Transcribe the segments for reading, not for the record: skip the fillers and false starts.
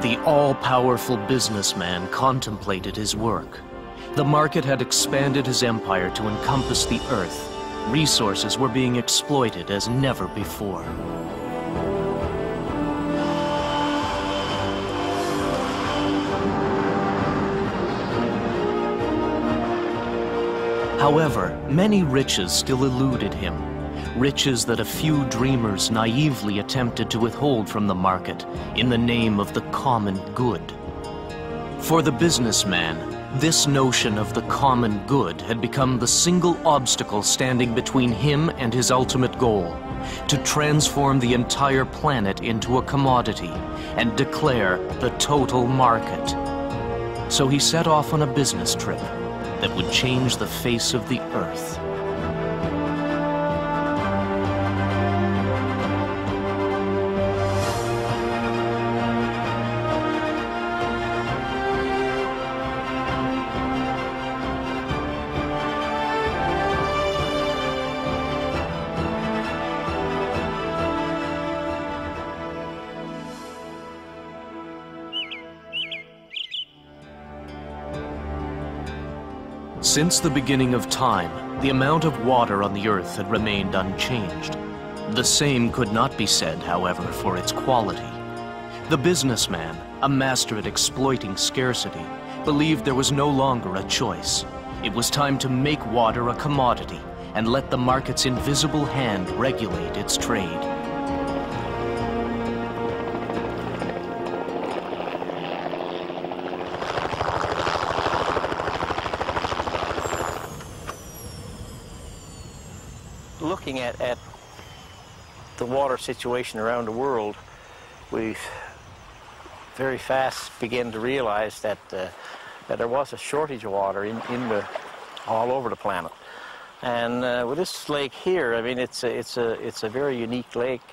The all-powerful businessman contemplated his work. The market had expanded his empire to encompass the earth. Resources were being exploited as never before. However, many riches still eluded him. Riches that a few dreamers naively attempted to withhold from the market in the name of the common good. For the businessman, this notion of the common good had become the single obstacle standing between him and his ultimate goal, to transform the entire planet into a commodity and declare the total market. So he set off on a business trip that would change the face of the earth. Since the beginning of time, the amount of water on the earth had remained unchanged. The same could not be said, however, for its quality. The businessman, a master at exploiting scarcity, believed there was no longer a choice. It was time to make water a commodity and let the market's invisible hand regulate its trade. Looking at the water situation around the world, we very fast began to realize that there was a shortage of water all over the planet. And with this lake here, I mean, it's a very unique lake,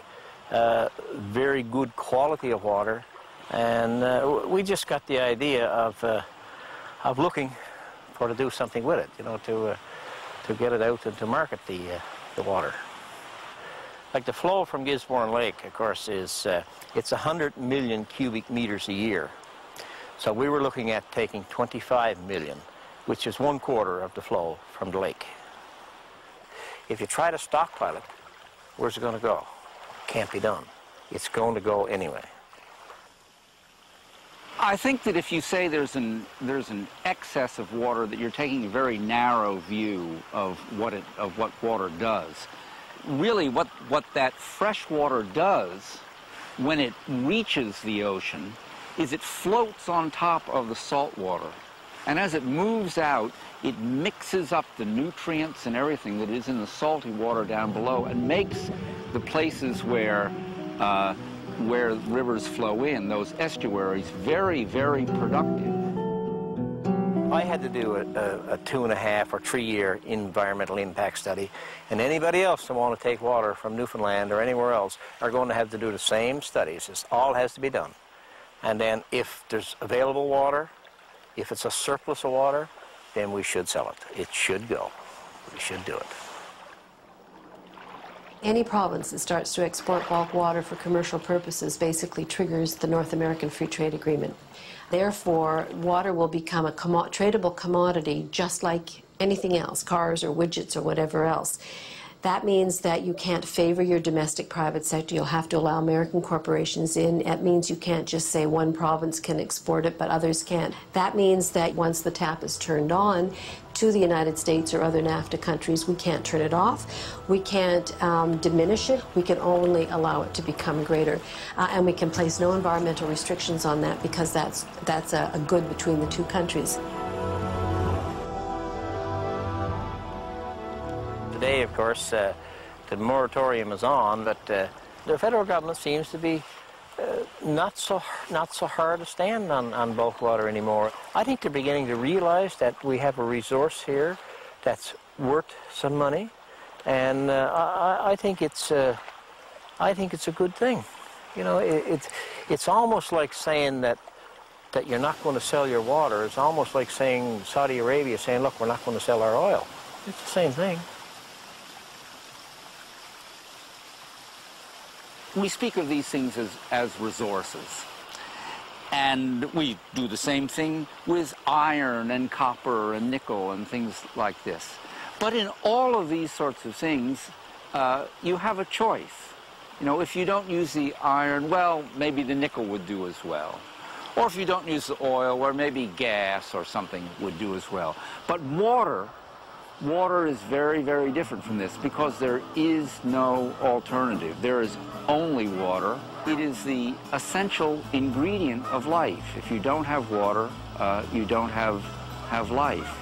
very good quality of water, and we just got the idea of looking to do something with it, you know, to get it out and to market the water. Like the flow from Gisborne Lake, of course, is it's 100 million cubic meters a year. So we were looking at taking 25 million, which is 1/4 of the flow from the lake. If you try to stockpile it, where's it going to go? Can't be done. It's going to go anyway. I think that if you say there's an excess of water, that you're taking a very narrow view of what water does. Really, what that fresh water does when it reaches the ocean is it floats on top of the salt water, and as it moves out, it mixes up the nutrients and everything that is in the salty water down below and makes the places where rivers flow in, those estuaries, very, very productive. I had to do a 2.5 or 3 year environmental impact study, and anybody else that want to take water from Newfoundland or anywhere else are going to have to do the same studies. It all has to be done. And then if there's available water, if it's a surplus of water, then we should sell it. It should go. We should do it. Any province that starts to export bulk water for commercial purposes basically triggers the North American Free Trade Agreement. Therefore, water will become a tradable commodity just like anything else, cars or widgets or whatever else. That means that you can't favor your domestic private sector. You'll have to allow American corporations in. It means you can't just say one province can export it, but others can't. That means that once the tap is turned on to the United States or other NAFTA countries, we can't turn it off. We can't diminish it. We can only allow it to become greater. And we can place no environmental restrictions on that because that's a good between the two countries. Today, of course, the moratorium is on, but the federal government seems to be not so hard to stand on bulk water anymore. I think they're beginning to realize that we have a resource here that's worth some money, and I think it's a good thing. You know, it's almost like saying that you're not going to sell your water. It's almost like saying Saudi Arabia saying, look, we're not going to sell our oil. It's the same thing. We speak of these things as resources. And we do the same thing with iron and copper and nickel and things like this. But in all of these sorts of things, you have a choice. You know, if you don't use the iron, well, maybe the nickel would do as well. Or if you don't use the oil, well, maybe gas or something would do as well. But water is very, very different from this because there is no alternative. There is only water. It is the essential ingredient of life. If you don't have water, you don't have life.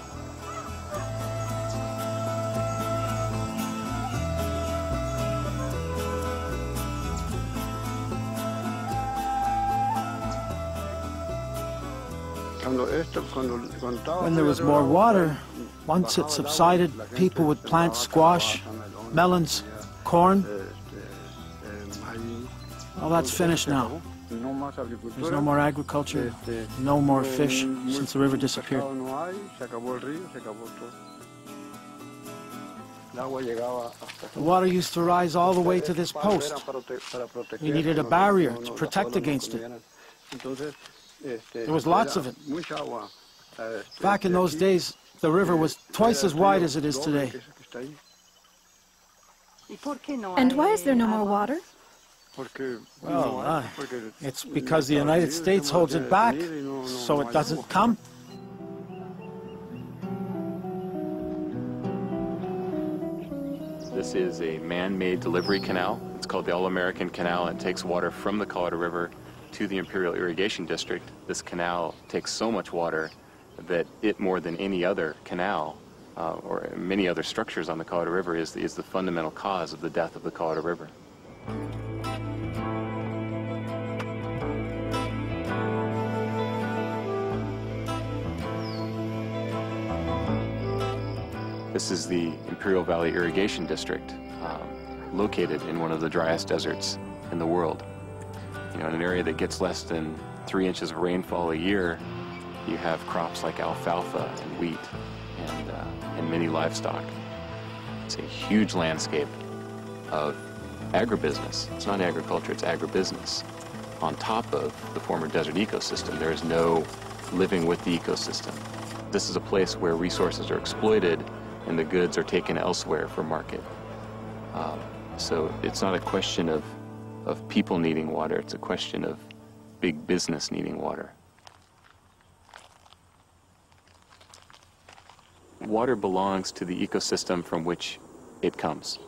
When there was more water, once it subsided, people would plant squash, melons, corn. All that's finished now. There's no more agriculture, no more fish since the river disappeared. The water used to rise all the way to this post. We needed a barrier to protect against it. There was lots of it. Back in those days, the river was twice as wide as it is today. And why is there no more water? Well, it's because the United States holds it back, so it doesn't come. This is a man-made delivery canal. It's called the All-American Canal. It takes water from the Colorado River to the Imperial Irrigation District. This canal takes so much water that it, more than any other canal or many other structures on the Colorado River, is the fundamental cause of the death of the Colorado River. This is the Imperial Valley Irrigation District, located in one of the driest deserts in the world. You know, in an area that gets less than 3 inches of rainfall a year, you have crops like alfalfa and wheat and many livestock. It's a huge landscape of agribusiness. It's not agriculture, it's agribusiness. On top of the former desert ecosystem, there is no living with the ecosystem. This is a place where resources are exploited and the goods are taken elsewhere for market. So it's not a question of people needing water, it's a question of big business needing water. Water belongs to the ecosystem from which it comes.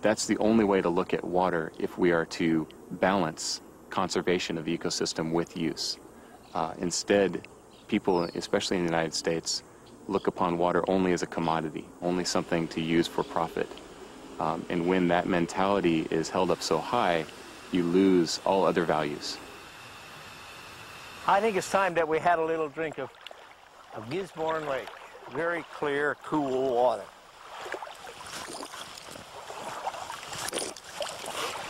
That's the only way to look at water if we are to balance conservation of the ecosystem with use. Instead, people, especially in the United States, look upon water only as a commodity, only something to use for profit. And when that mentality is held up so high, you lose all other values. I think it's time that we had a little drink of Gisborne Lake. Very clear, cool water.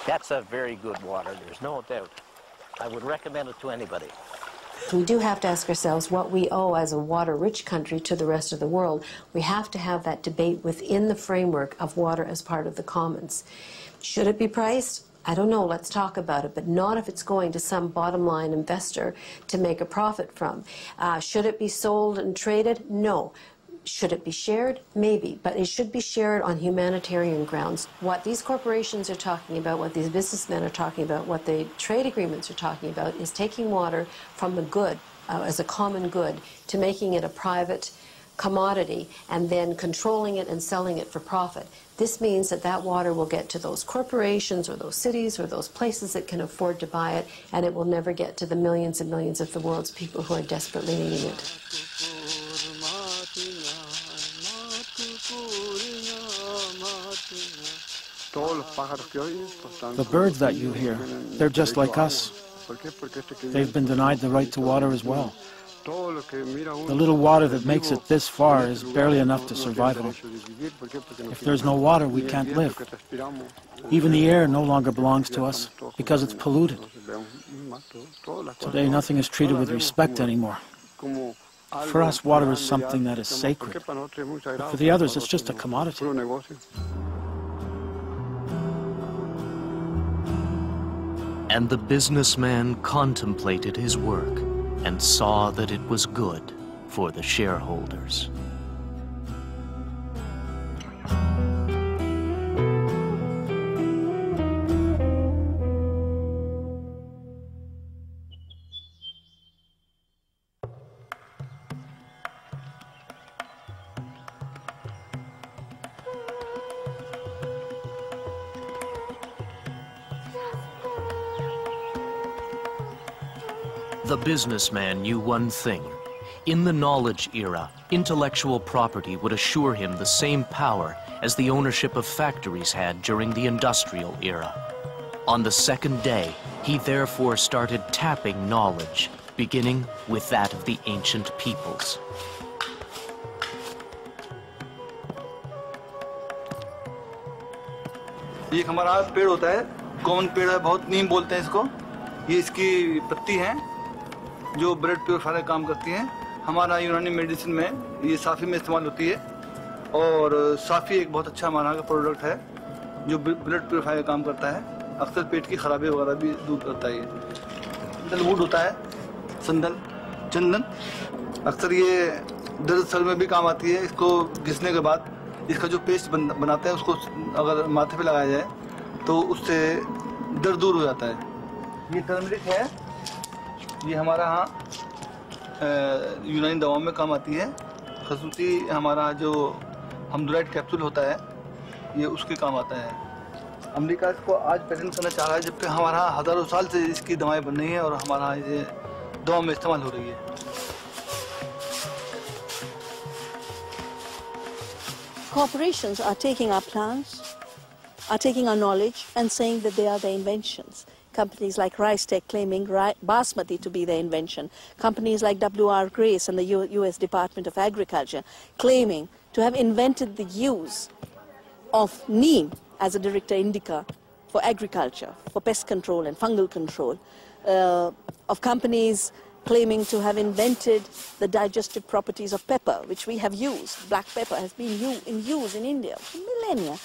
That's a very good water, there's no doubt. I would recommend it to anybody. We do have to ask ourselves what we owe as a water-rich country to the rest of the world. We have to have that debate within the framework of water as part of the commons. Should it be priced? I don't know, let's talk about it, but not if it's going to some bottom-line investor to make a profit from. Should it be sold and traded? No. Should it be shared? Maybe, but it should be shared on humanitarian grounds. What these corporations are talking about, what these businessmen are talking about, what the trade agreements are talking about is taking water from the good, as a common good, to making it a private commodity and then controlling it and selling it for profit. This means that that water will get to those corporations or those cities or those places that can afford to buy it, and it will never get to the millions and millions of the world's people who are desperately needing it. The birds that you hear, they're just like us. They've been denied the right to water as well. The little water that makes it this far is barely enough to survive on. If there's no water, we can't live. Even the air no longer belongs to us because it's polluted. Today, nothing is treated with respect anymore. For us, water is something that is sacred. But for the others, it's just a commodity. And the businessman contemplated his work and saw that it was good for the shareholders. The businessman knew one thing. In the knowledge era, intellectual property would assure him the same power as the ownership of factories had during the industrial era. On the second day, he therefore started tapping knowledge, beginning with that of the ancient peoples. ये हमारा पेड़ होता है, common पेड़ है, बहुत नीम बोलते हैं इसको। ये इसकी पत्ती है जो ब्लड प्योरीफायर का काम करती हैं। हमारा यूनानी मेडिसिन में ये साफ़ी में इस्तेमाल होती है और साफ़ी एक बहुत अच्छा हमारा का प्रोडक्ट है जो ब्लड प्योरीफायर का काम करता है। अक्सर पेट की खराबी वगैरह भी दूर करता है। सैंडलवुड होता है, संदल, चंदन, अक्सर ये दर्द सर में भी काम आती है। इसको घिसने के बाद इसका जो पेस्ट बनाते हैं उसको अगर माथे पे लगाया जाए तो उससे दर्द दूर हो जाता है। ये टर्मरिक है, ये हमारा यहाँ यूनानी दवाओं में काम आती है। खसूसी हमारा जो हमदुराइड कैप्सूल होता है ये उसके काम आता है। अमेरिका इसको आज पेटेंट करना चाह रहा है, जबकि हमारा हज़ारों साल से इसकी दवाएं बन रही हैं और हमारा ये दवा में इस्तेमाल हो रही है। Corporations are taking our plants, are taking our knowledge and saying that they are their inventions. Companies like Rice-Tech claiming Basmati to be their invention. Companies like W.R. Grace and the U.S. Department of Agriculture claiming to have invented the use of neem as a director indica for agriculture, for pest control and fungal control. Of companies claiming to have invented the digestive properties of pepper, which we have used. Black pepper has been in use in India for millennia.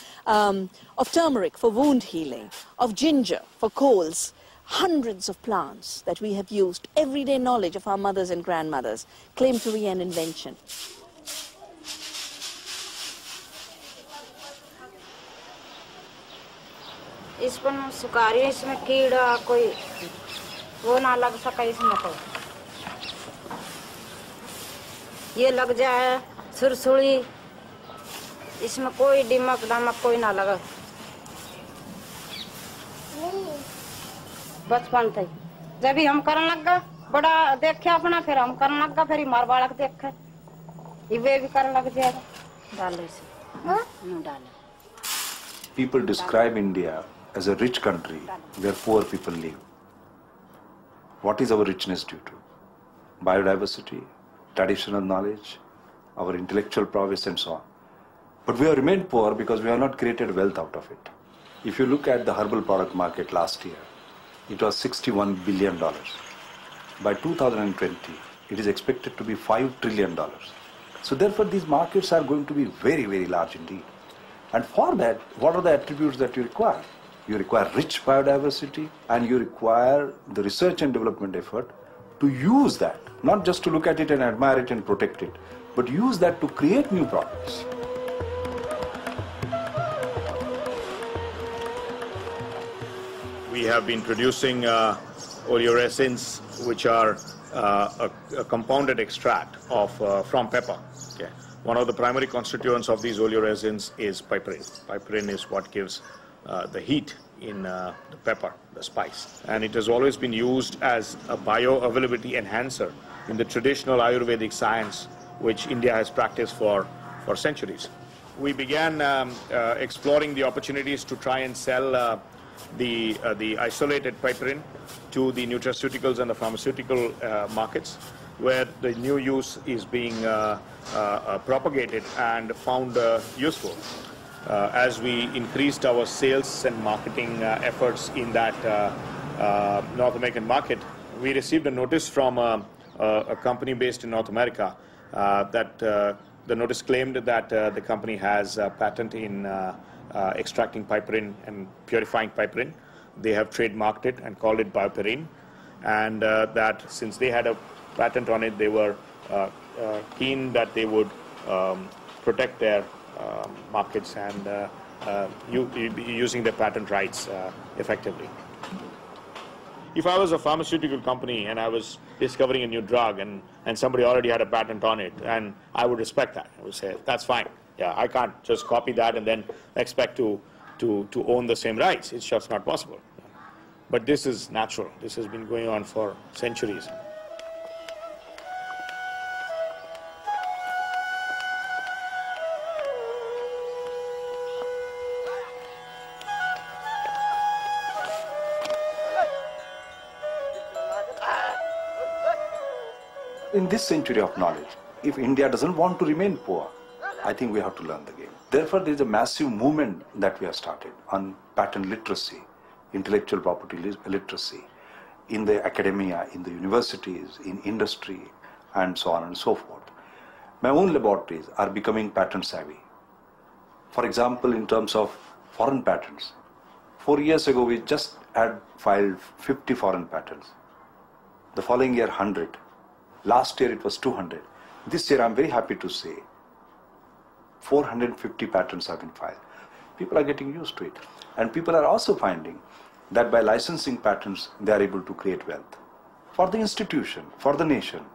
Of turmeric for wound healing, of ginger for colds. Hundreds of plants that we have used, everyday knowledge of our mothers and grandmothers, claim to be an invention. इसमें सुकारी, इसमें कीड़ा कोई वो ना लग सके इसमें तो ये लग जाए सुरसुड़ी, इसमें कोई दिमक दमक कोई ना लगे। बचपन से जब भी हम करने लग गए, बड़ा देखे अपना, फिर हम करने लग गए, फिर मार बालक देखे ये भी करने लग जाएगा। डालो इसे, डालो। People describe India as a rich country where poor people live. What is our richness due to? Biodiversity, traditional knowledge, our intellectual prowess and so on. But we have remained poor because we have not created wealth out of it. If you look at the herbal product market last year, it was $61 billion. By 2020, it is expected to be $5 trillion. So therefore, these markets are going to be very, very large indeed. And for that, what are the attributes that you require? You require rich biodiversity, and you require the research and development effort to use that, not just to look at it and admire it and protect it, but use that to create new products. We have been producing oleoresins, which are a compounded extract of from pepper. Okay. One of the primary constituents of these oleoresins is piperin. Piperin is what gives the heat in the pepper, the spice. And it has always been used as a bioavailability enhancer in the traditional Ayurvedic science, which India has practiced for centuries. We began exploring the opportunities to try and sell the isolated piperin to the nutraceuticals and the pharmaceutical markets, where the new use is being propagated and found useful. As we increased our sales and marketing efforts in that North American market, we received a notice from a company based in North America that the notice claimed that the company has a patent in extracting piperin and purifying piperin. they have trademarked it and called it BioPerine, and that since they had a patent on it, they were keen that they would protect their markets and using their patent rights effectively. If I was a pharmaceutical company and I was discovering a new drug and somebody already had a patent on it, and I would respect that. I would say, that's fine. Yeah, I can't just copy that and then expect to own the same rights. It's just not possible. But this is natural. This has been going on for centuries. In this century of knowledge, if India doesn't want to remain poor, I think we have to learn the game. Therefore, there is a massive movement that we have started on patent literacy, intellectual property literacy, in the academia, in the universities, in industry, and so on and so forth. My own laboratories are becoming patent savvy. For example, in terms of foreign patents, 4 years ago we just had filed 50 foreign patents. The following year 100. Last year it was 200. This year I'm very happy to say 450 patents have been filed. People are getting used to it. And people are also finding that by licensing patents, they are able to create wealth for the institution, for the nation,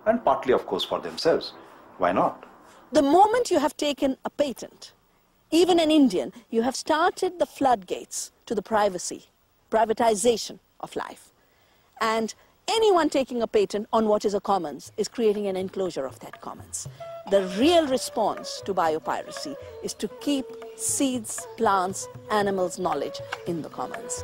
and partly, of course, for themselves. Why not? The moment you have taken a patent, even an Indian, you have started the floodgates to the privatization of life. And anyone taking a patent on what is a commons is creating an enclosure of that commons. The real response to biopiracy is to keep seeds, plants, animals' knowledge in the commons.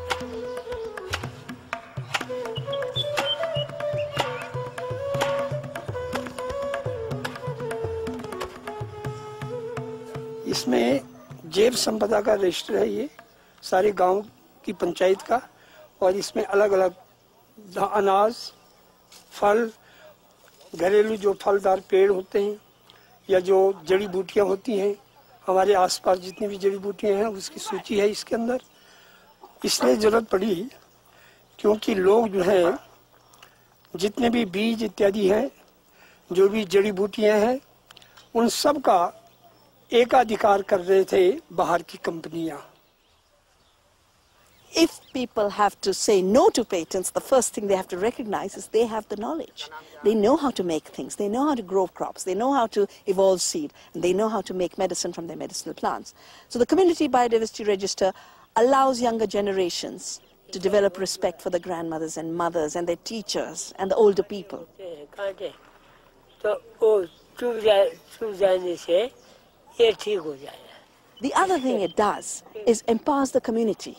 इसमें जैव संपदा का register है, ये सारे गांव की पंचायत का, और इसमें अलग अलग अनाज, फल, घरेलू जो फलदार पेड़ होते हैं या जो जड़ी बूटियां होती हैं, हमारे आसपास जितनी भी जड़ी बूटियां हैं उसकी सूची है इसके अंदर। इसलिए जरूरत पड़ी क्योंकि लोग जो है जितने भी बीज इत्यादि हैं, जो भी जड़ी बूटियां हैं, उन सब का एकाधिकार कर रहे थे बाहर की कंपनियां। If people have to say no to patents, the first thing they have to recognize is they have the knowledge. They know how to make things, they know how to grow crops, they know how to evolve seed, and they know how to make medicine from their medicinal plants. So the Community Biodiversity Register allows younger generations to develop respect for the grandmothers and mothers and their teachers and the older people. The other thing it does is empowers the community.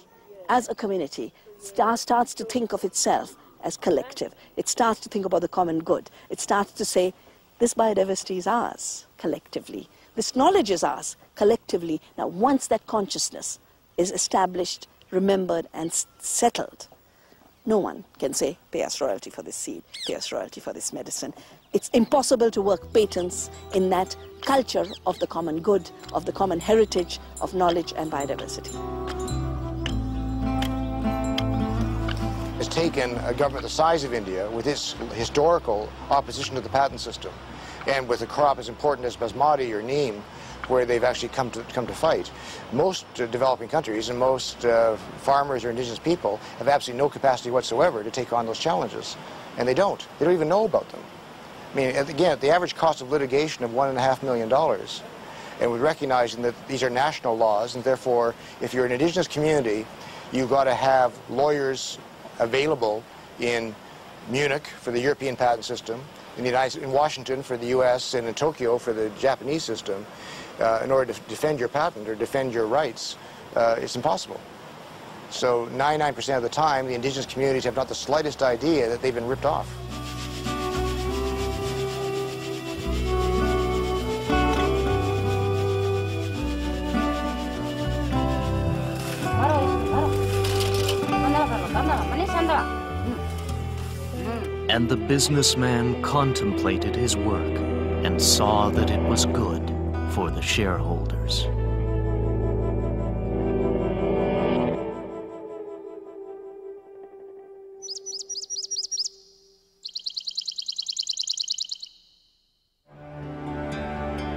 As a community, starts to think of itself as collective. It starts to think about the common good. It starts to say, this biodiversity is ours collectively. This knowledge is ours collectively. Now, once that consciousness is established, remembered, and settled, no one can say, pay us royalty for this seed, pay us royalty for this medicine. It's impossible to work patents in that culture of the common good, of the common heritage of knowledge and biodiversity. Has taken a government the size of India with its historical opposition to the patent system, and with a crop as important as basmati or neem, where they've actually come to fight. Most developing countries and most farmers or indigenous people have absolutely no capacity whatsoever to take on those challenges, and they don't even know about them. I mean, again, the average cost of litigation of $1.5 million, and with recognizing that these are national laws, and therefore, if you're an indigenous community, you've got to have lawyers available in Munich for the European patent system, in Washington for the US, and in Tokyo for the Japanese system, in order to defend your patent or defend your rights. It's impossible. So 99% of the time, the indigenous communities have not the slightest idea that they've been ripped off. And the businessman contemplated his work and saw that it was good for the shareholders.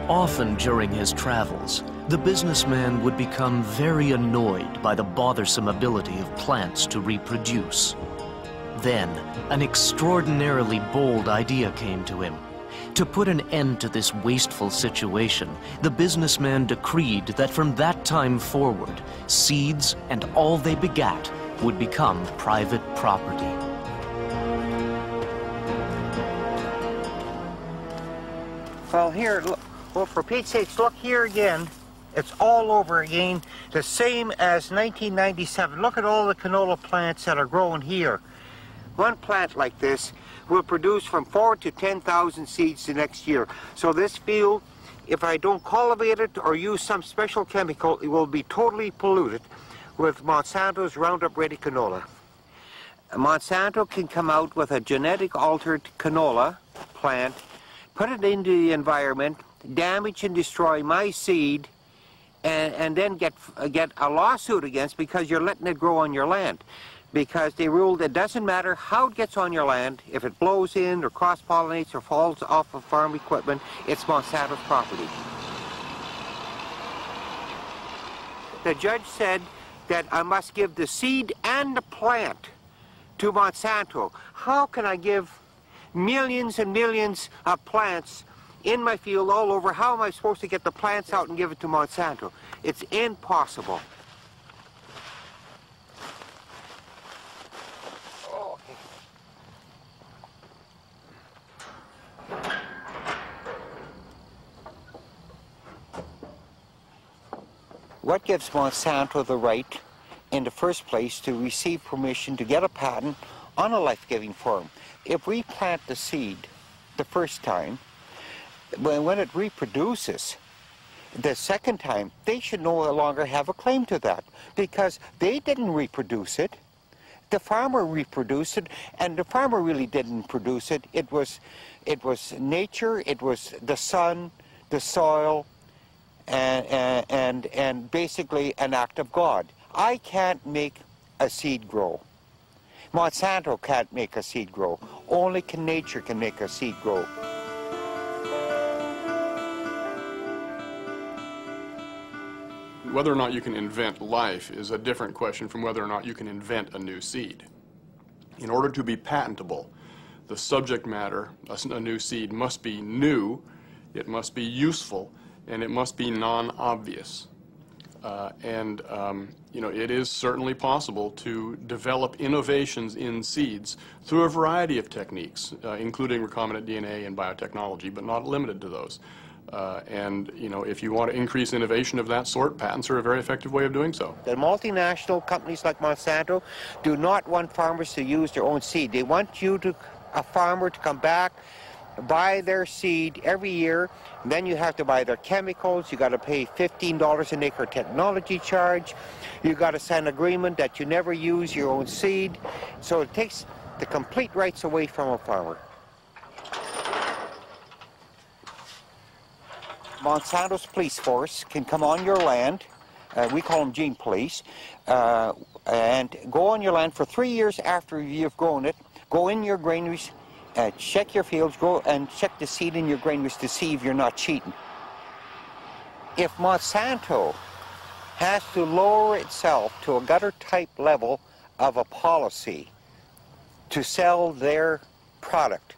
Often during his travels, the businessman would become very annoyed by the bothersome ability of plants to reproduce. Then, an extraordinarily bold idea came to him. To put an end to this wasteful situation, the businessman decreed that from that time forward, seeds and all they begat would become private property. Well, here, look, well, for Pete's sakes, look here again. It's all over again, the same as 1997. Look at all the canola plants that are growing here. One plant like this will produce from 4,000 to 10,000 seeds the next year. So this field, if I don't cultivate it or use some special chemical, it will be totally polluted with Monsanto's Roundup Ready canola. Monsanto can come out with a genetic altered canola plant, put it into the environment, damage and destroy my seed, and then get a lawsuit against because you're letting it grow on your land. Because they ruled it doesn't matter how it gets on your land, if it blows in or cross-pollinates or falls off of farm equipment, it's Monsanto's property. The judge said that I must give the seed and the plant to Monsanto. How can I give millions and millions of plants in my field all over? How am I supposed to get the plants out and give it to Monsanto? It's impossible. What gives Monsanto the right, in the first place, to receive permission to get a patent on a life-giving form? If we plant the seed the first time, when it reproduces the second time, they should no longer have a claim to that because they didn't reproduce it. The farmer reproduced it, and the farmer really didn't produce it. It was nature, it was the sun, the soil, and basically an act of God. I can't make a seed grow. Monsanto can't make a seed grow. Only nature can make a seed grow. Whether or not you can invent life is a different question from whether or not you can invent a new seed. In order to be patentable, the subject matter, a new seed, must be new, it must be useful, and it must be non-obvious. You know, it is certainly possible to develop innovations in seeds through a variety of techniques, including recombinant DNA and biotechnology, but not limited to those. You know, if you want to increase innovation of that sort, patents are a very effective way of doing so. The multinational companies like Monsanto do not want farmers to use their own seed. They want a farmer to come back, buy their seed every year, and then you have to buy their chemicals. You got to pay $15 an acre technology charge. You got to sign an agreement that you never use your own seed. So it takes the complete rights away from a farmer. Monsanto's police force can come on your land, we call them gene police, and go on your land for 3 years after you've grown it, go in your granaries, check your fields, go and check the seed in your granaries to see if you're not cheating. If Monsanto has to lower itself to a gutter-type level of a policy to sell their product,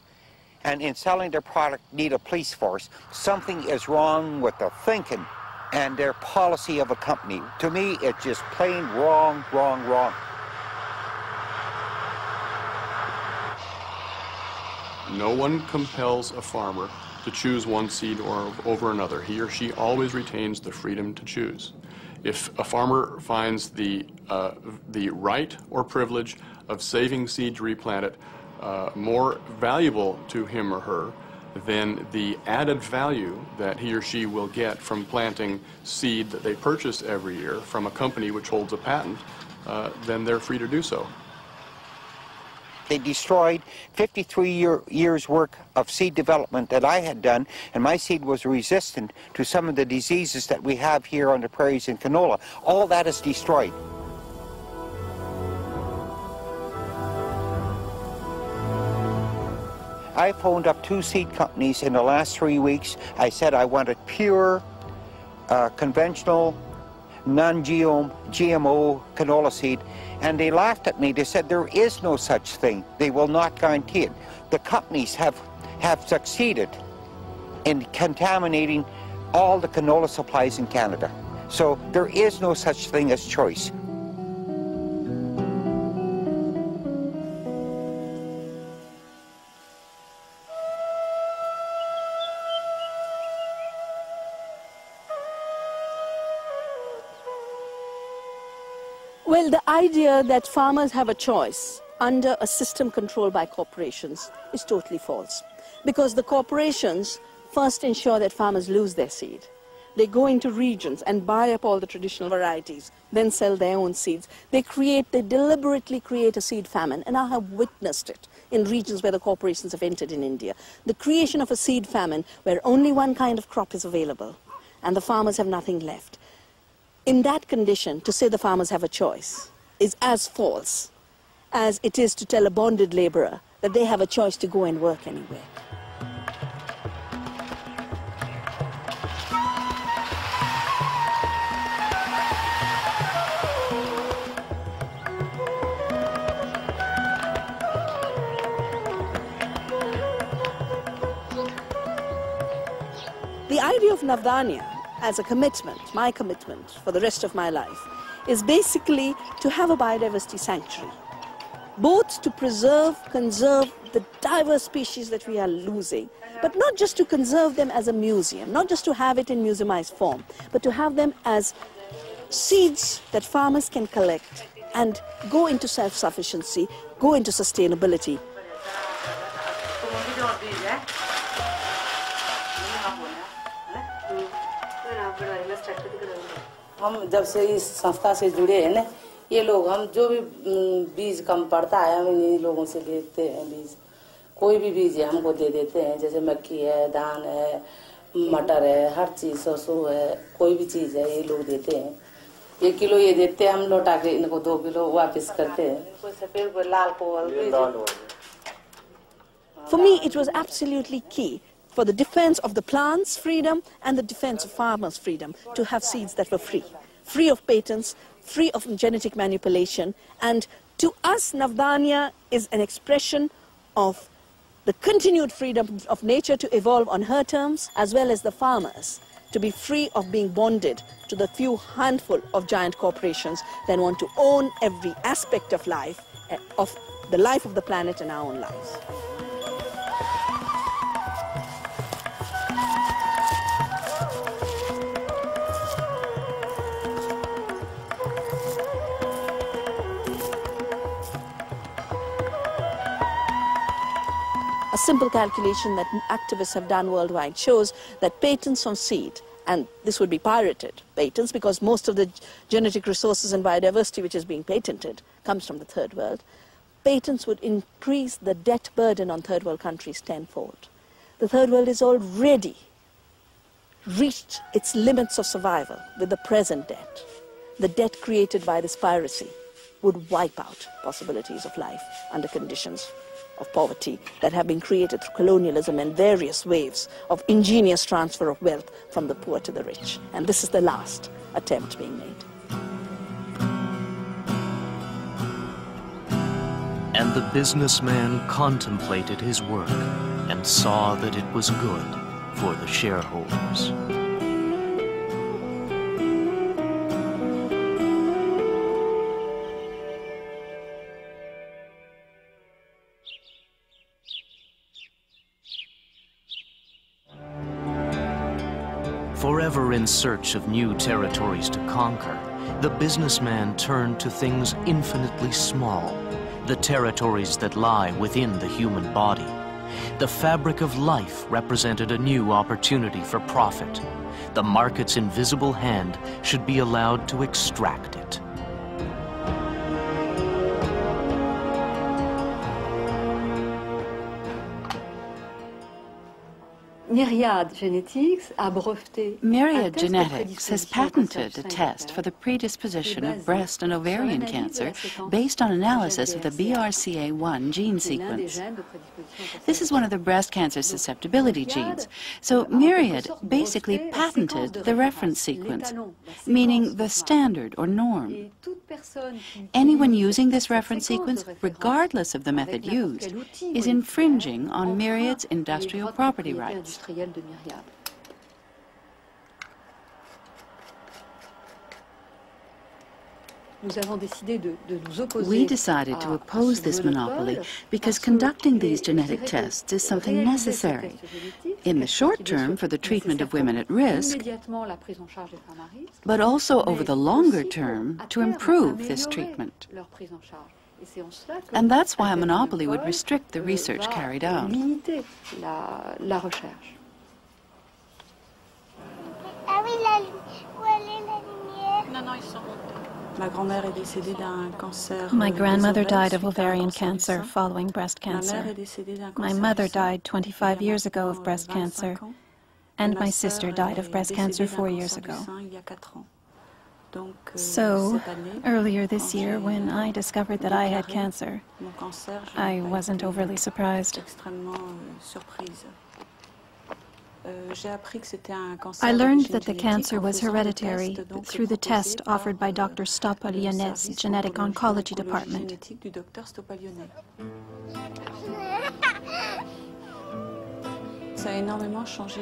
and in selling their product need a police force, something is wrong with the thinking and their policy of a company. To me, it's just plain wrong, wrong, wrong. No one compels a farmer to choose one seed or over another. He or she always retains the freedom to choose. If a farmer finds the right or privilege of saving seed to replant it more valuable to him or her than the added value that he or she will get from planting seed that they purchase every year from a company which holds a patent, then they're free to do so. They destroyed 53 years' work of seed development that I had done, and my seed was resistant to some of the diseases that we have here on the prairies in canola. All that is destroyed. I phoned up 2 seed companies in the last 3 weeks. I said I wanted pure, conventional, non-GMO canola seed, and they laughed at me. They said there is no such thing. They will not guarantee it. The companies have succeeded in contaminating all the canola supplies in Canada. So there is no such thing as choice. Well, the idea that farmers have a choice under a system controlled by corporations is totally false. Because the corporations first ensure that farmers lose their seed. They go into regions and buy up all the traditional varieties, then sell their own seeds. They deliberately create a seed famine, and I have witnessed it in regions where the corporations have entered in India. The creation of a seed famine where only one kind of crop is available, and the farmers have nothing left. In that condition, to say the farmers have a choice is as false as it is to tell a bonded laborer that they have a choice to go and work anywhere. The idea of Navdanya as a commitment, my commitment for the rest of my life, is basically to have a biodiversity sanctuary, both to conserve the diverse species that we are losing, but not just to conserve them as a museum, not just to have it in museumized form, but to have them as seeds that farmers can collect and go into self-sufficiency, go into sustainability. हम जब से इस संस्था से जुड़े हैं ना, ये लोग हम जो भी बीज कम पड़ता है हम इन्हीं लोगों से लेते हैं बीज। कोई भी बीज है हमको दे देते हैं, जैसे मक्की है, धान है, मटर है, हर चीज सरसों है, कोई भी चीज है ये लोग देते हैं। 1 किलो ये देते हैं, हम लौटा के इनको 2 किलो वापस करते हैं। कोई सफेद कोई लाल को। For me, it was absolutely key for the defense of the plant's freedom and the defense of farmers' freedom to have seeds that were free of patents, free of genetic manipulation. And to us, Navdanya is an expression of the continued freedom of nature to evolve on her terms, as well as the farmers to be free of being bonded to the few handful of giant corporations that want to own every aspect of life, of the life of the planet and our own lives. A simple calculation that activists have done worldwide shows that patents on seed, and this would be pirated patents because most of the genetic resources and biodiversity which is being patented comes from the third world, patents would increase the debt burden on third world countries tenfold. The third world is already reached its limits of survival with the present debt. The debt created by this piracy would wipe out possibilities of life under conditions of poverty that have been created through colonialism and various waves of ingenious transfer of wealth from the poor to the rich. And this is the last attempt being made. And the businessman contemplated his work and saw that it was good for the shareholders. Forever in search of new territories to conquer, the businessman turned to things infinitely small, the territories that lie within the human body. The fabric of life represented a new opportunity for profit. The market's invisible hand should be allowed to extract it. Myriad Genetics has patented a test for the predisposition of breast and ovarian cancer based on analysis of the BRCA1 gene sequence. This is one of the breast cancer susceptibility genes, so Myriad basically patented the reference sequence, meaning the standard or norm. Anyone using this reference sequence, regardless of the method used, is infringing on Myriad's industrial property rights. We decided to oppose this monopoly because conducting these genetic tests is something necessary. In the short term for the treatment of women at risk, but also over the longer term to improve this treatment. And that's why a monopoly would restrict the research carried out. My grandmother died of ovarian cancer following breast cancer. My mother died 25 years ago of breast cancer, and my sister died of breast cancer 4 years ago. So, earlier this year, when I discovered that I had cancer, I wasn't overly surprised. I learned that the cancer was hereditary through the test offered by Dr. Stopalyonet's Genetic Oncology Department.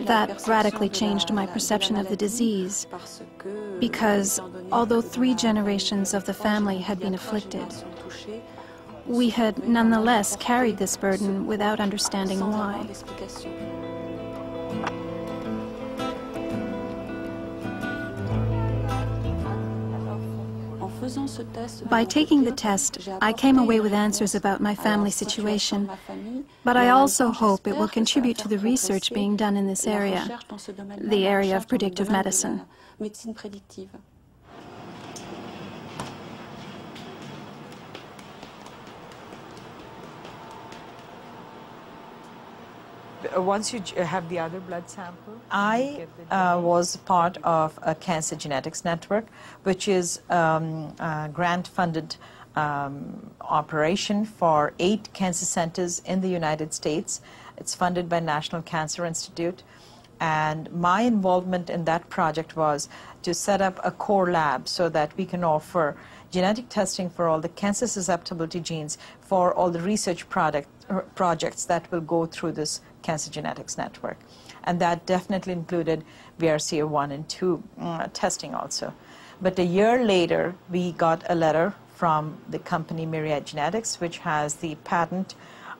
That radically changed my perception of the disease, because although 3 generations of the family had been afflicted, we had nonetheless carried this burden without understanding why. By taking the test, I came away with answers about my family situation, but I also hope it will contribute to the research being done in this area, the area of predictive medicine. Once you have the other blood sample? I was part of a cancer genetics network, which is a grant-funded operation for 8 cancer centers in the United States. It's funded by National Cancer Institute. And my involvement in that project was to set up a core lab so that we can offer genetic testing for all the cancer susceptibility genes for all the research projects that will go through this cancer genetics network. And that definitely included BRCA1 and 2 testing also. But a year later, we got a letter from the company Myriad Genetics, which has the patent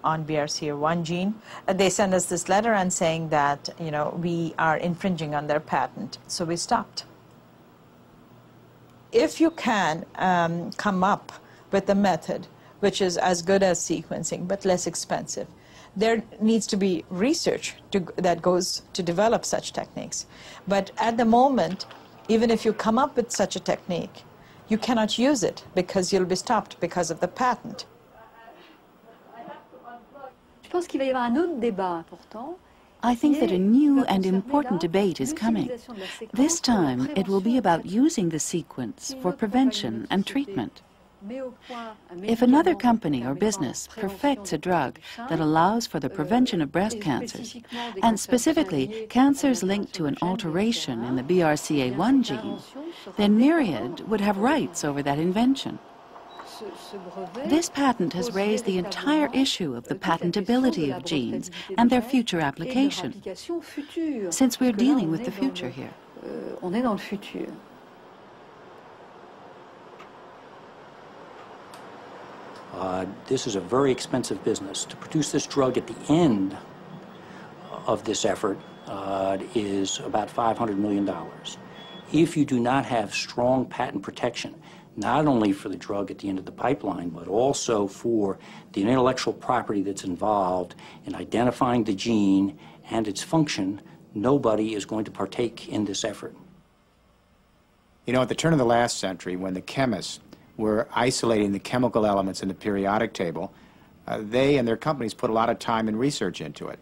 on BRCA1 gene. They sent us this letter and saying that, you know, we are infringing on their patent. So we stopped. If you can come up with a method which is as good as sequencing but less expensive, there needs to be research that goes to develop such techniques. But at the moment, even if you come up with such a technique, you cannot use it because you'll be stopped because of the patent. I think that a new and important debate is coming. This time, it will be about using the sequence for prevention and treatment. If another company or business perfects a drug that allows for the prevention of breast cancers, and specifically cancers linked to an alteration in the BRCA1 gene, then Myriad would have rights over that invention. This patent has raised the entire issue of the patentability of genes and their future application, since we're dealing with the future here. This is a very expensive business. To produce this drug at the end of this effort is about $500 million. If you do not have strong patent protection, not only for the drug at the end of the pipeline, but also for the intellectual property that's involved in identifying the gene and its function, nobody is going to partake in this effort. You know, at the turn of the last century, when the chemists were isolating the chemical elements in the periodic table, they and their companies put a lot of time and research into it.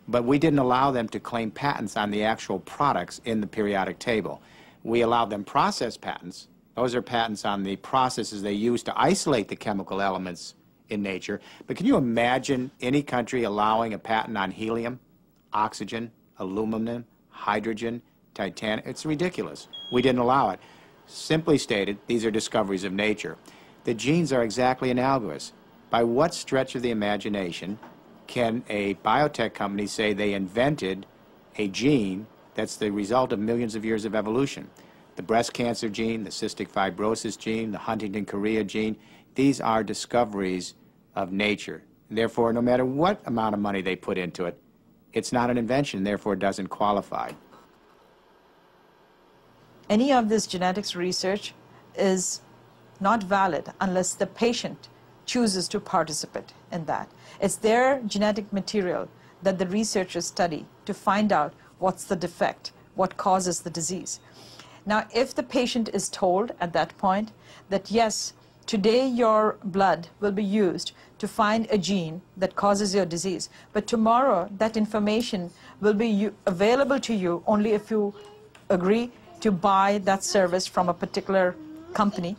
but we didn't allow them to claim patents on the actual products in the periodic table. We allowed them process patents. Those are patents on the processes they use to isolate the chemical elements in nature. But can you imagine any country allowing a patent on helium, oxygen, aluminum, hydrogen, titanium? It's ridiculous. We didn't allow it. Simply stated, these are discoveries of nature. The genes are exactly analogous. By what stretch of the imagination can a biotech company say they invented a gene that's the result of millions of years of evolution? The breast cancer gene, the cystic fibrosis gene, the Huntington chorea gene, these are discoveries of nature. Therefore, no matter what amount of money they put into it, it's not an invention, therefore it doesn't qualify. Any of this genetics research is not valid unless the patient chooses to participate in that. It's their genetic material that the researchers study to find out what's the defect, what causes the disease. Now, if the patient is told at that point that, yes, today your blood will be used to find a gene that causes your disease, but tomorrow that information will be available to you only if you agree to buy that service from a particular company,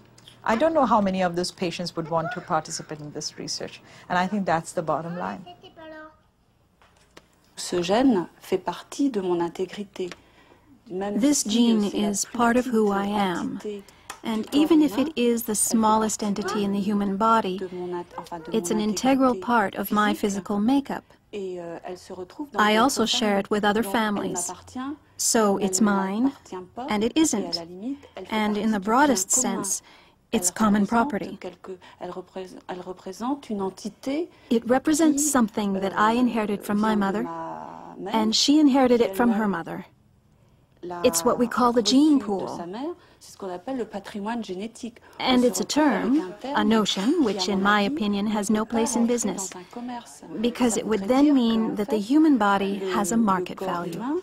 I don't know how many of those patients would want to participate in this research. And I think that's the bottom line. Ce gène fait partie de mon intégrité. This gene is part of who I am. And even if it is the smallest entity in the human body, it's an integral part of my physical makeup. I also share it with other families. So it's mine, and it isn't. And in the broadest sense, it's common property. It represents something that I inherited from my mother, and she inherited it from her mother. It's what we call the gene pool. And it's a term, a notion, which in my opinion has no place in business, because it would then mean that the human body has a market value.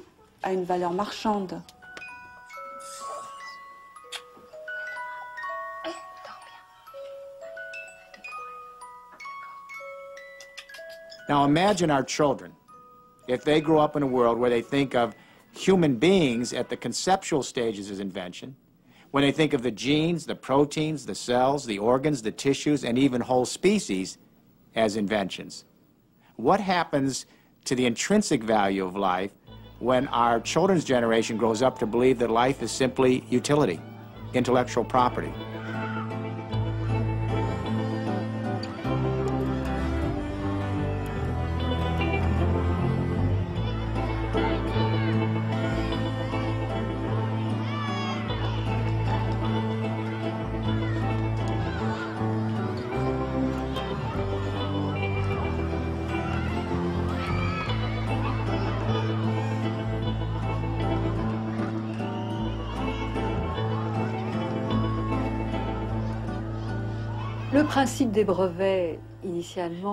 Now imagine our children, if they grow up in a world where they think of human beings at the conceptual stages as invention, when they think of the genes, the proteins, the cells, the organs, the tissues, and even whole species as inventions. What happens to the intrinsic value of life when our children's generation grows up to believe that life is simply utility, intellectual property?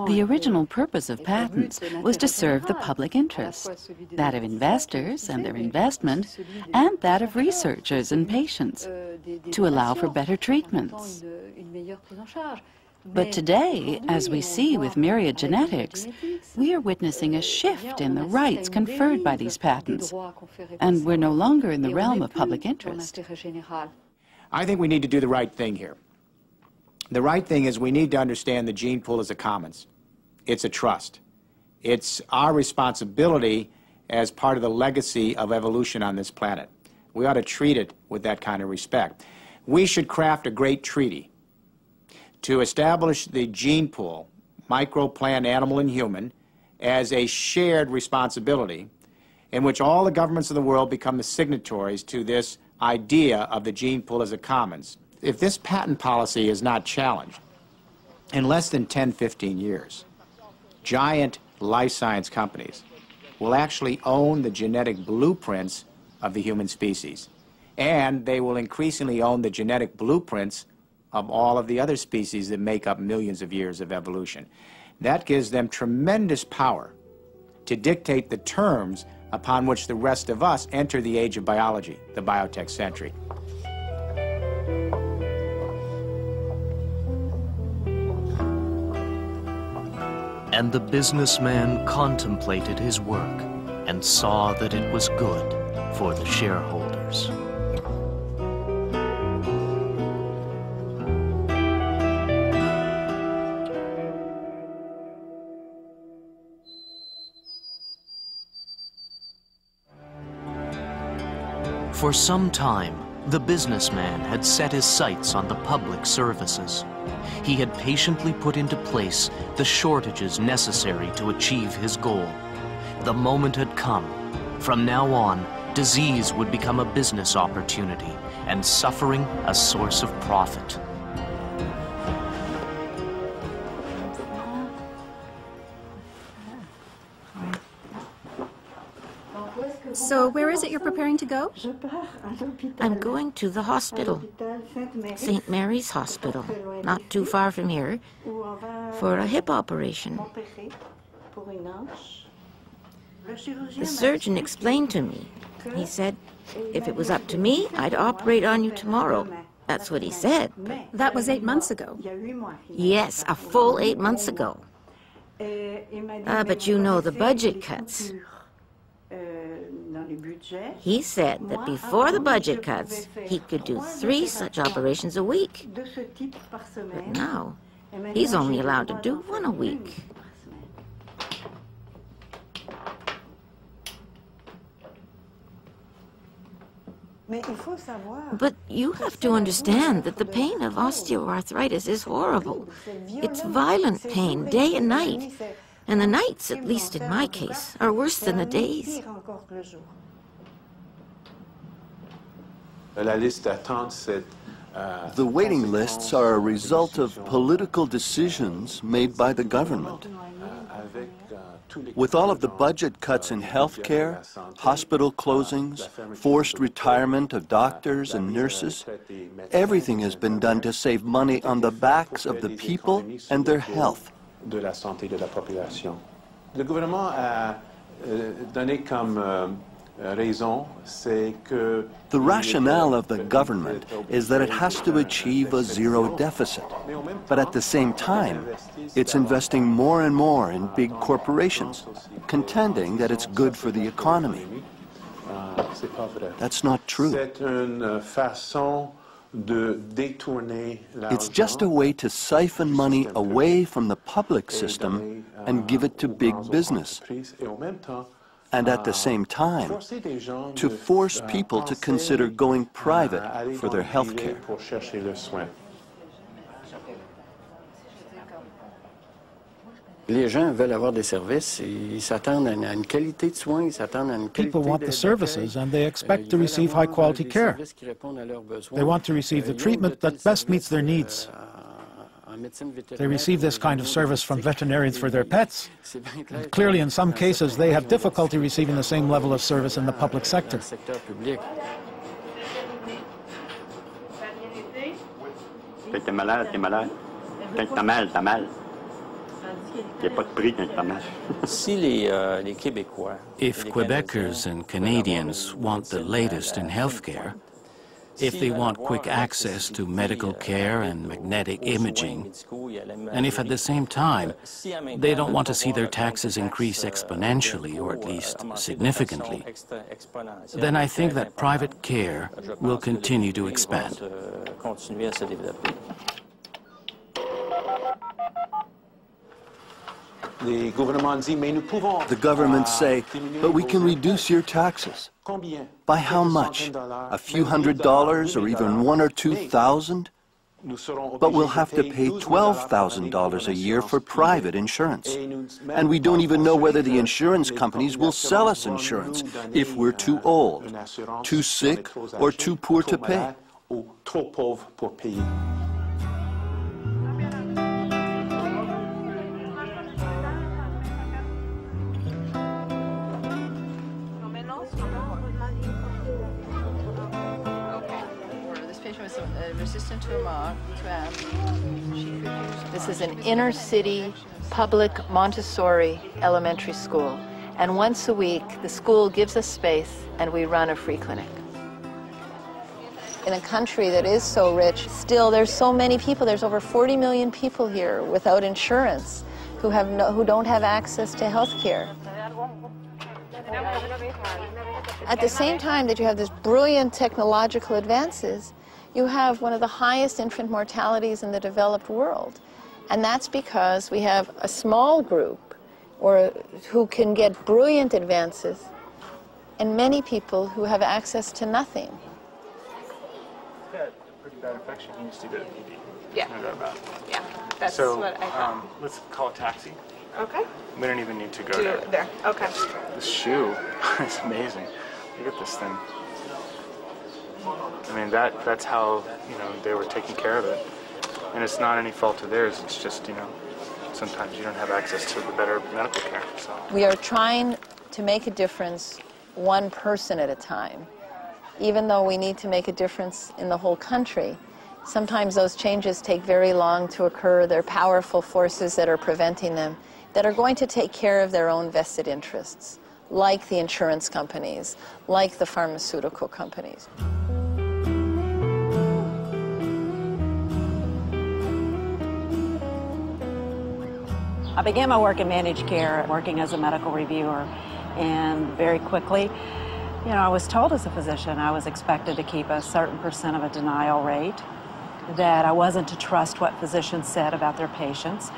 The original purpose of patents was to serve the public interest, that of investors and their investment, and that of researchers and patients, to allow for better treatments. But today, as we see with Myriad Genetics, we are witnessing a shift in the rights conferred by these patents, and we're no longer in the realm of public interest. I think we need to do the right thing here. The right thing is we need to understand the gene pool as a commons. It's a trust. It's our responsibility as part of the legacy of evolution on this planet. We ought to treat it with that kind of respect. We should craft a great treaty to establish the gene pool, micro, plant, animal, and human, as a shared responsibility in which all the governments of the world become the signatories to this idea of the gene pool as a commons. If this patent policy is not challenged, in less than 10, 15 years, giant life science companies will actually own the genetic blueprints of the human species. And they will increasingly own the genetic blueprints of all of the other species that make up millions of years of evolution. That gives them tremendous power to dictate the terms upon which the rest of us enter the age of biology, the biotech century. And the businessman contemplated his work and saw that it was good for the shareholders. For some time, the businessman had set his sights on the public services. He had patiently put into place the shortages necessary to achieve his goal. The moment had come. From now on, disease would become a business opportunity and suffering a source of profit. So where is it you're preparing to go? I'm going to the hospital, St. Mary's Hospital, not too far from here, for a hip operation. The surgeon explained to me. He said, if it was up to me, I'd operate on you tomorrow. That's what he said. That was 8 months ago. Yes, a full 8 months ago. But you know the budget cuts. He said that before the budget cuts, he could do 3 such operations a week. But now, he's only allowed to do 1 a week. But you have to understand that the pain of osteoarthritis is horrible. It's violent pain, day and night. And the nights, at least in my case, are worse than the days. The waiting lists are a result of political decisions made by the government. With all of the budget cuts in healthcare, hospital closings, forced retirement of doctors and nurses, everything has been done to save money on the backs of the people and their health. De la santé de la population. Le gouvernement a donné comme raison, c'est que the rationale of the government is that it has to achieve a zero deficit. But at the same time, it's investing more and more in big corporations, contending that it's good for the economy. That's not true. It's just a way to siphon money away from the public system and give it to big business. And at the same time, to force people to consider going private for their health care. Les gens veulent avoir des services, ils s'attendent à une qualité de soins, ils s'attendent à une qualité. People want the services and they expect to receive high-quality care. They want to receive the treatment that best meets their needs. They receive this kind of service from veterinarians for their pets. And clearly, in some cases, they have difficulty receiving the same level of service in the public sector. T'es malade, t'es malade. T'as mal, t'as mal. If Quebecers and Canadians want the latest in healthcare, if they want quick access to medical care and magnetic imaging, and if at the same time they don't want to see their taxes increase exponentially or at least significantly, then I think that private care will continue to expand. The governments say, but we can reduce your taxes. By how much? A few $100s or even $1,000 or $2,000? But we'll have to pay $12,000 a year for private insurance. And we don't even know whether the insurance companies will sell us insurance if we're too old, too sick, or too poor to pay. Resistant to This is an inner city public Montessori elementary school, and once a week the school gives us space and we run a free clinic. In a country that is so rich, still there's so many people, there's over 40 million people here without insurance. who don't have access to health care. At the same time that you have this brilliant technological advances, you have one of the highest infant mortalities in the developed world. And that's because we have a small group who can get brilliant advances and many people who have access to nothing. Had a pretty bad infection. You need to see the ED. Yeah. No doubt about it. Yeah, that's so, what I thought. Let's call a taxi. Okay. We don't even need to go there. Okay. This shoe is amazing. Look at this thing. I mean, that's how, they were taking care of it. And it's not any fault of theirs. It's just, sometimes you don't have access to the better medical care. So. We are trying to make a difference one person at a time. Even though we need to make a difference in the whole country, sometimes those changes take very long to occur. There are powerful forces that are preventing them, that are going to take care of their own vested interests, like the insurance companies, like the pharmaceutical companies. I began my work in managed care, working as a medical reviewer, and very quickly, I was told as a physician I was expected to keep a certain % of a denial rate, that I wasn't to trust what physicians said about their patients,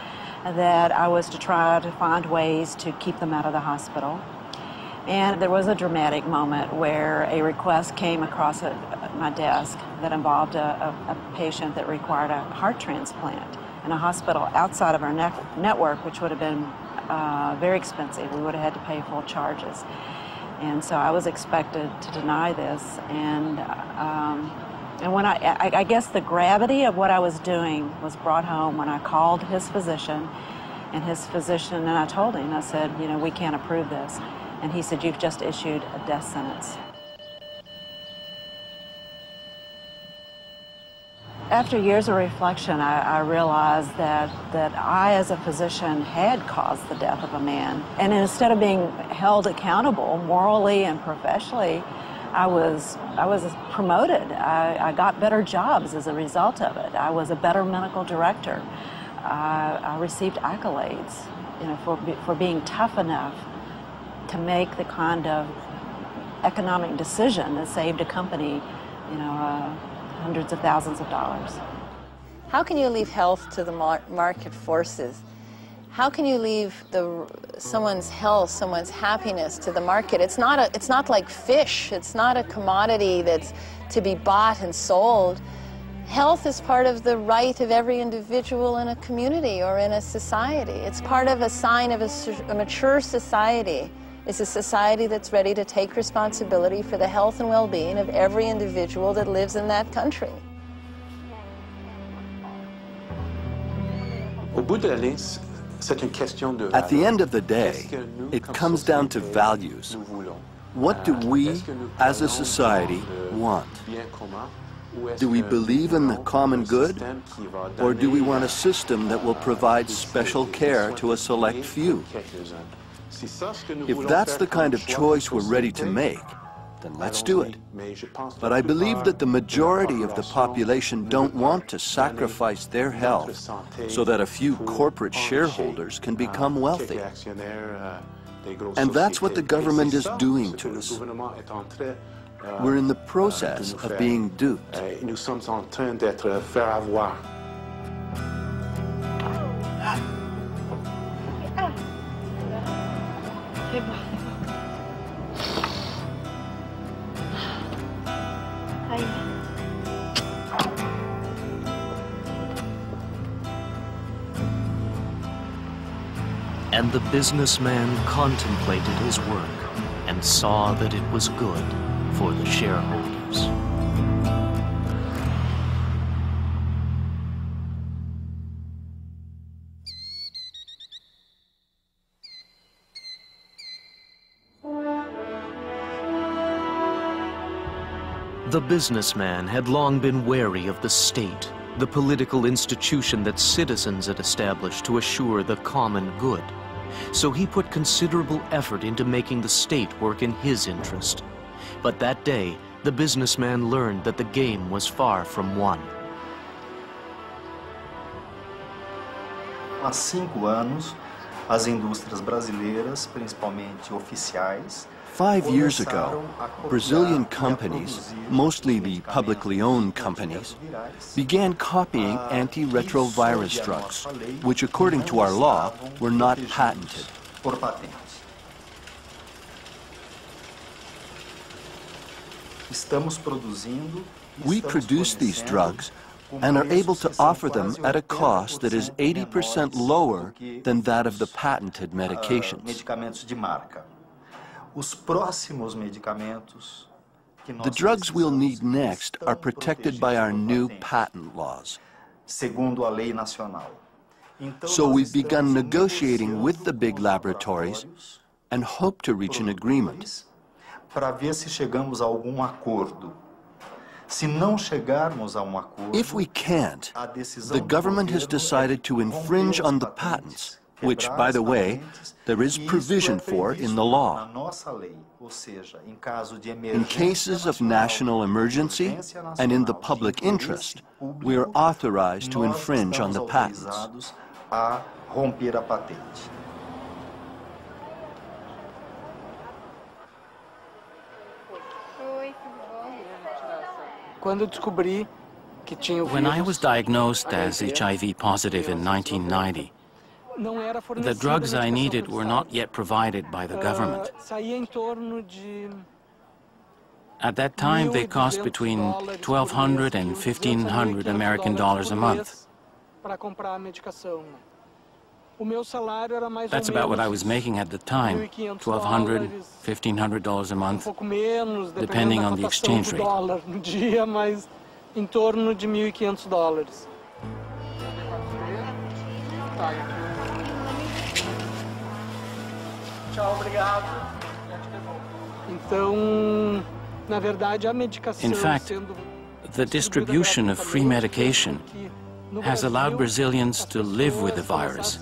that I was to try to find ways to keep them out of the hospital. And there was a dramatic moment where a request came across my desk that involved a patient that required a heart transplant in a hospital outside of our network, which would have been very expensive. We would have had to pay full charges. And so I was expected to deny this. And when I guess the gravity of what I was doing was brought home when I called his physician, and I told him, I said, we can't approve this. And he said, you've just issued a death sentence. After years of reflection, I realized that I, as a physician, had caused the death of a man. And instead of being held accountable morally and professionally, I was promoted. I got better jobs as a result of it. I was a better medical director. I received accolades, for being tough enough to make the kind of economic decision that saved a company, hundreds of thousands of dollars. How can you leave health to the market forces? How can you leave someone's health, someone's happiness to the market? It's not like fish. It's not a commodity that's to be bought and sold. Health is part of the right of every individual in a community or in a society. It's part of a sign of a mature society. It's a society that's ready to take responsibility for the health and well-being of every individual that lives in that country. At the end of the day, it comes down to values. What do we, as a society, want? Do we believe in the common good, or do we want a system that will provide special care to a select few? If that's the kind of choice we're ready to make, then let's do it. But I believe that the majority of the population don't want to sacrifice their health so that a few corporate shareholders can become wealthy. And that's what the government is doing to us. We're in the process of being duped. And the businessman contemplated his work and saw that it was good for the shareholders. The businessman had long been wary of the state, the political institution that citizens had established to assure the common good. So he put considerable effort into making the state work in his interest. But that day, the businessman learned that the game was far from won. Há 5 anos, as indústrias brasileiras, principalmente oficiais. 5 years ago, Brazilian companies, mostly the publicly owned companies, began copying antiretrovirus drugs, which according to our law were not patented. We produce these drugs and are able to offer them at a cost that is 80% lower than that of the patented medications. The drugs we'll need next are protected by our new patent laws. So we've begun negotiating with the big laboratories and hope to reach an agreement. If we can't, the government has decided to infringe on the patents, which, by the way, there is provision for in the law. In cases of national emergency and in the public interest, we are authorized to infringe on the patents. When I was diagnosed as HIV positive in 1990, the drugs I needed were not yet provided by the government. At that time, they cost between $1,200 and $1,500 American dollars a month. That's about what I was making at the time, $1,200, $1,500 a month, depending on the exchange rate. In fact, the distribution of free medication has allowed Brazilians to live with the virus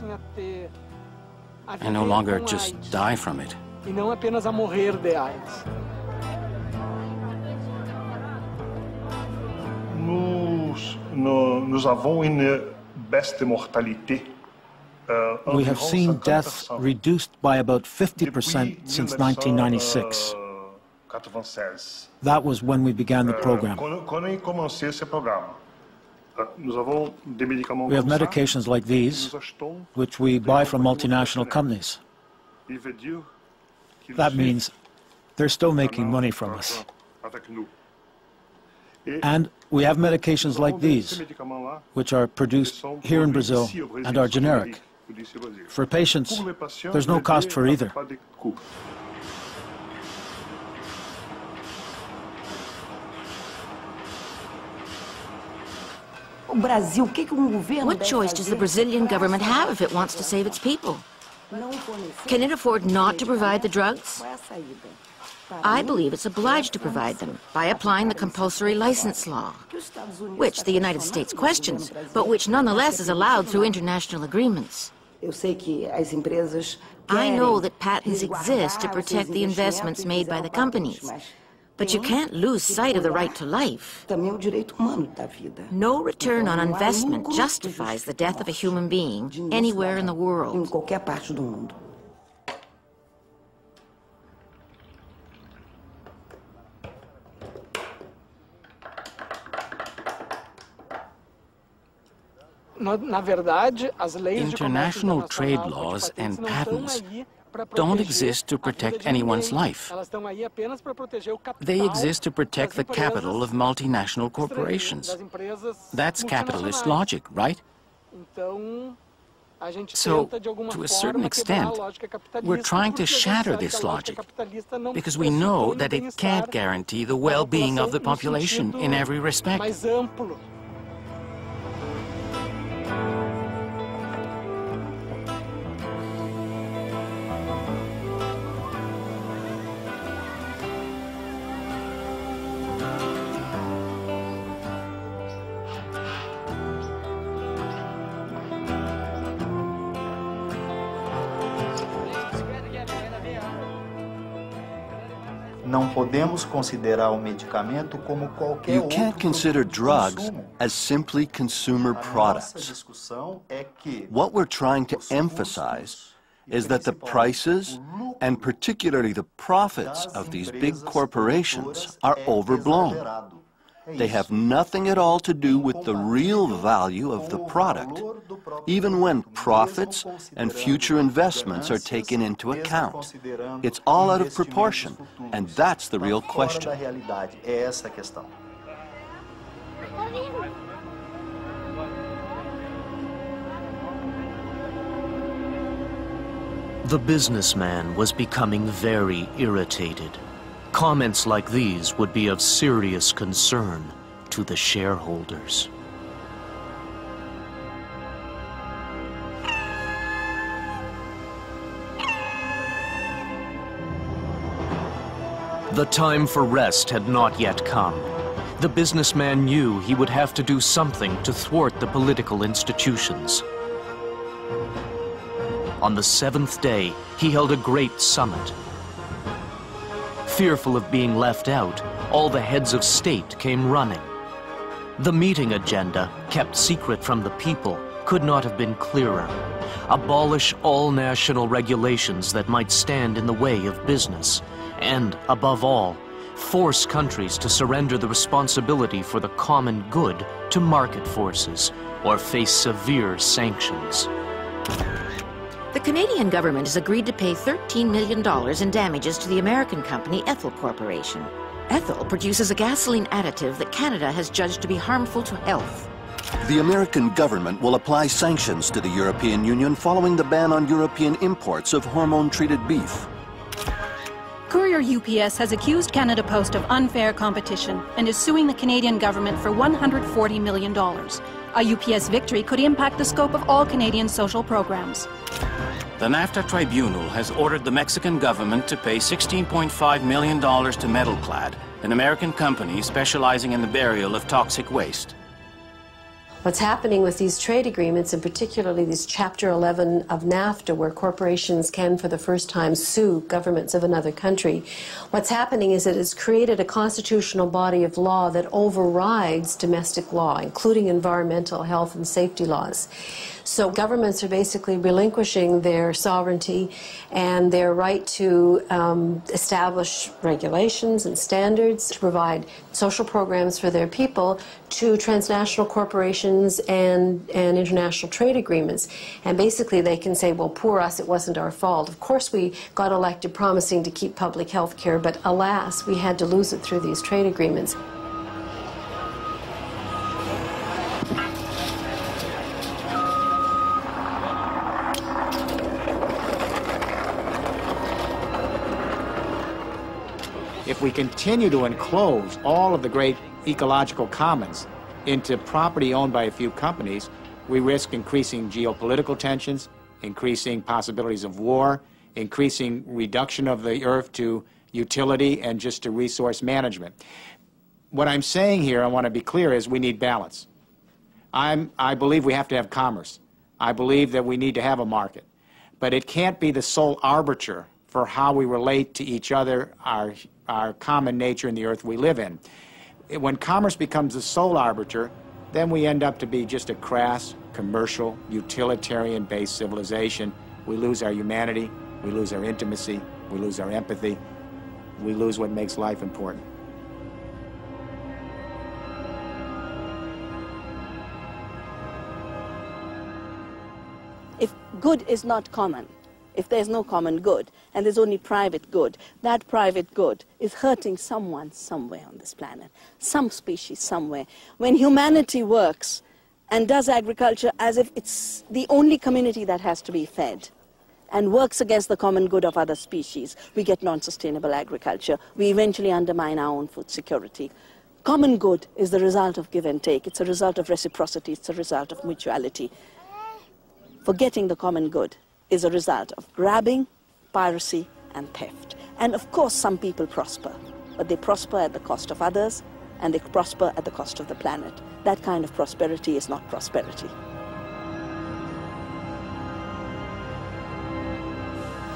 and no longer just die from it. We have seen deaths reduced by about 50% since 1996. That was when we began the program. We have medications like these, which we buy from multinational companies. That means they're still making money from us. And we have medications like these, which are produced here in Brazil and are generic. For patients, there's no cost for either. What choice does the Brazilian government have if it wants to save its people? Can it afford not to provide the drugs? I believe it's obliged to provide them by applying the compulsory license law, which the United States questions, but which nonetheless is allowed through international agreements. I know that patents exist to protect the investments made by the companies, but you can't lose sight of the right to life. No return on investment justifies the death of a human being anywhere in the world. International trade laws and patents don't exist to protect anyone's life. They exist to protect the capital of multinational corporations. That's capitalist logic, right? So, to a certain extent, we're trying to shatter this logic because we know that it can't guarantee the well-being of the population in every respect. Não podemos considerar o medicamento como qualquer You can't consider drugs as simply consumer products. What we're trying to emphasize is that the prices, and particularly the profits of these big corporations, are overblown. They have nothing at all to do with the real value of the product, even when profits and future investments are taken into account. It's all out of proportion, and that's the real question. The businessman was becoming very irritated. Comments like these would be of serious concern to the shareholders. The time for rest had not yet come. The businessman knew he would have to do something to thwart the political institutions. On the 7th day, he held a great summit. Fearful of being left out, all the heads of state came running. The meeting agenda, kept secret from the people, could not have been clearer. Abolish all national regulations that might stand in the way of business, and, above all, force countries to surrender the responsibility for the common good to market forces, or face severe sanctions. The Canadian government has agreed to pay $13 million in damages to the American company Ethyl Corporation. Ethyl produces a gasoline additive that Canada has judged to be harmful to health. The American government will apply sanctions to the European Union following the ban on European imports of hormone-treated beef. Courier UPS has accused Canada Post of unfair competition and is suing the Canadian government for $140 million. A UPS victory could impact the scope of all Canadian social programs. The NAFTA Tribunal has ordered the Mexican government to pay $16.5 million to Metalclad, an American company specializing in the burial of toxic waste. What's happening with these trade agreements, and particularly this Chapter 11 of NAFTA, where corporations can for the first time sue governments of another country, what's happening is that it's created a constitutional body of law that overrides domestic law, including environmental, health, and safety laws. So governments are basically relinquishing their sovereignty and their right to establish regulations and standards to provide social programs for their people to transnational corporations and international trade agreements. And basically they can say, well, poor us, it wasn't our fault. Of course we got elected promising to keep public health care, but alas, we had to lose it through these trade agreements. If we continue to enclose all of the great ecological commons into property owned by a few companies, we risk increasing geopolitical tensions, increasing possibilities of war, increasing reduction of the earth to utility and just to resource management. What I'm saying here, I want to be clear, is we need balance. I believe we have to have commerce. I believe that we need to have a market. But it can't be the sole arbiter for how we relate to each other, our common nature in the earth we live in. When commerce becomes the sole arbiter, then we end up to be just a crass, commercial, utilitarian-based civilization. We lose our humanity, we lose our intimacy, we lose our empathy, we lose what makes life important. If good is not common, if there's no common good and there's only private good, that private good is hurting someone somewhere on this planet, some species somewhere. When humanity works and does agriculture as if it's the only community that has to be fed and works against the common good of other species, we get non-sustainable agriculture. We eventually undermine our own food security. Common good is the result of give and take. It's a result of reciprocity. It's a result of mutuality. Forgetting the common good is a result of grabbing, piracy, and theft. And of course, some people prosper, but they prosper at the cost of others, and they prosper at the cost of the planet. That kind of prosperity is not prosperity.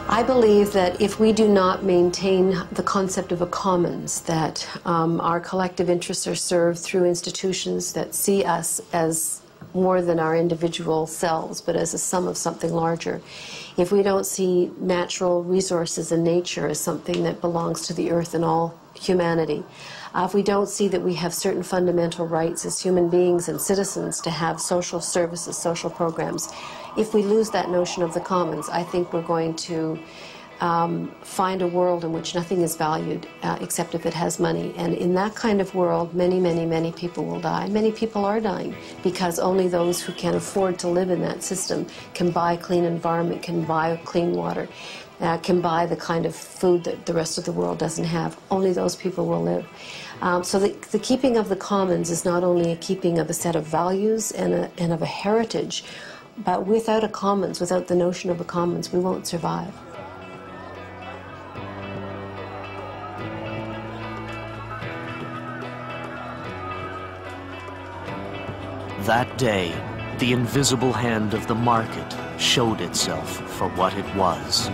I believe that if we do not maintain the concept of a commons, that our collective interests are served through institutions that see us as more than our individual selves, but as a sum of something larger. If we don't see natural resources and nature as something that belongs to the earth and all humanity, if we don't see that we have certain fundamental rights as human beings and citizens to have social services, social programs, if we lose that notion of the commons, I think we're going to find a world in which nothing is valued except if it has money. And in that kind of world, many, many, many people will die. Many people are dying because only those who can afford to live in that system can buy clean environment, can buy clean water, can buy the kind of food that the rest of the world doesn't have. Only those people will live. So the keeping of the commons is not only a keeping of a set of values and of a heritage, but without a commons, without the notion of a commons, we won't survive. That day, the invisible hand of the market showed itself for what it was.